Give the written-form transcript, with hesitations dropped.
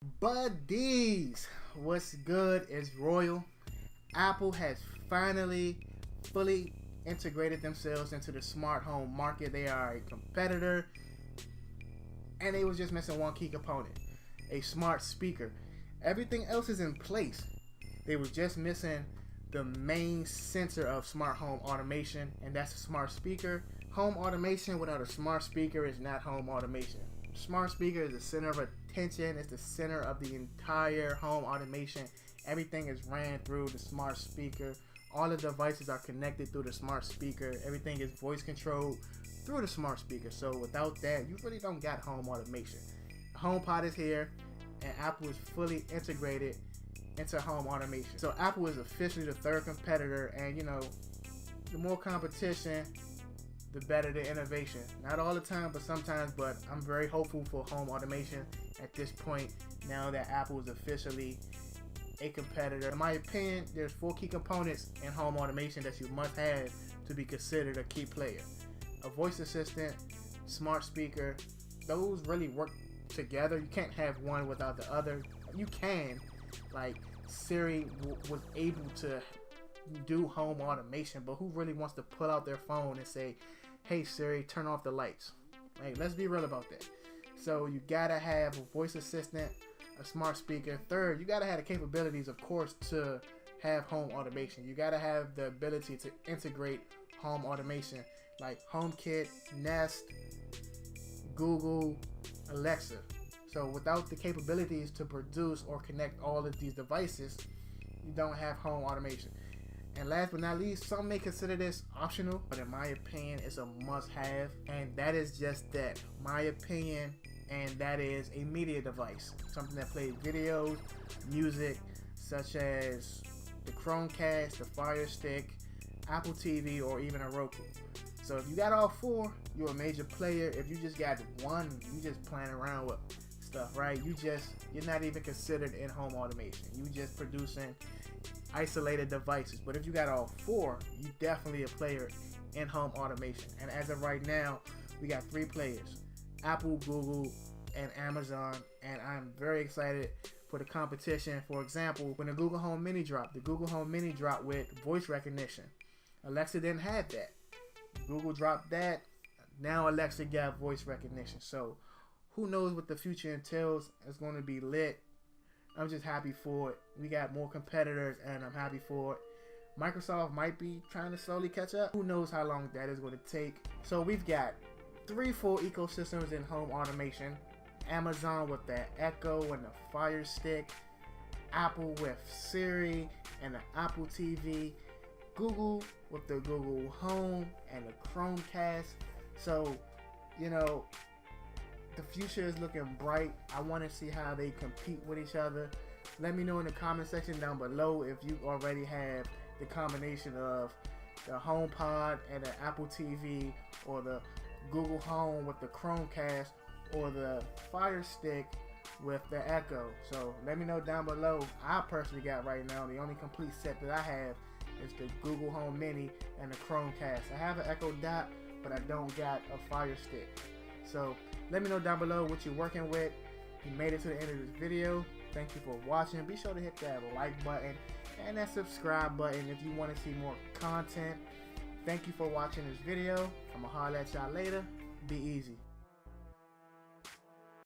Buddies, what's good? It's Royal. Apple has finally fully integrated themselves into the smart home market. They are a competitor, and they was just missing one key component: a smart speaker. Everything else is in place. They was just missing the main sensor of smart home automation, and that's a smart speaker. Home automation without a smart speaker is not home automation. Smart speaker is the center of attention. It's the center of the entire home automation. Everything is ran through the smart speaker. All the devices are connected through the smart speaker. Everything is voice controlled through the smart speaker. So without that, you really don't got home automation. HomePod is here, and Apple is fully integrated into home automation. So Apple is officially the third competitor, and the more competition, the better the innovation. Not all the time, but sometimes. But I'm very hopeful for home automation at this point, now that Apple is officially a competitor. In my opinion, there's 4 key components in home automation that you must have to be considered a key player: a voice assistant, smart speaker. Those really work together. You can't have one without the other. You can, like Siri was able to do home automation, but who really wants to pull out their phone and say, "Hey Siri, turn off the lights"? Like, let's be real about that. So you gotta have a voice assistant, a smart speaker. Third, you gotta have the capabilities, of course, to have home automation. You gotta have the ability to integrate home automation like HomeKit, Nest, Google, Alexa. So without the capabilities to produce or connect all of these devices, you don't have home automation. And last but not least, some may consider this optional, but in my opinion, it's a must-have, and that is just that, my opinion, and that is a media device, something that plays videos, music, such as the Chromecast, the Fire Stick, Apple TV, or even a Roku. So if you got all 4, you're a major player. If you just got one, you just playing around with stuff, right? You're not even considered in home automation. You just producing isolated devices. But if you got all 4, you definitely a player in home automation. And as of right now, we got 3 players: Apple, Google, and Amazon. And I'm very excited for the competition. For example, when the Google Home Mini dropped, with voice recognition. Alexa didn't have that. Google dropped that. Now Alexa got voice recognition. So who knows what the future entails? It's going to be lit. I'm just happy for it. We got more competitors, and I'm happy for it. Microsoft might be trying to slowly catch up. Who knows how long that is going to take? So we've got 3 full ecosystems in home automation: Amazon with the Echo and the Fire Stick, Apple with Siri and the Apple TV, Google with the Google Home and the Chromecast. So, the future is looking bright. I want to see how they compete with each other. Let me know in the comment section down below if you already have the combination of the HomePod and the Apple TV, or the Google Home with the Chromecast, or the Fire Stick with the Echo. So let me know down below. I personally got right now, the only complete set that I have is the Google Home Mini and the Chromecast. I have an Echo Dot, but I don't got a Fire Stick. So let me know down below what you're working with. If you made it to the end of this video, thank you for watching. Be sure to hit that like button and that subscribe button if you want to see more content. Thank you for watching this video. I'm gonna holler at y'all later. Be easy.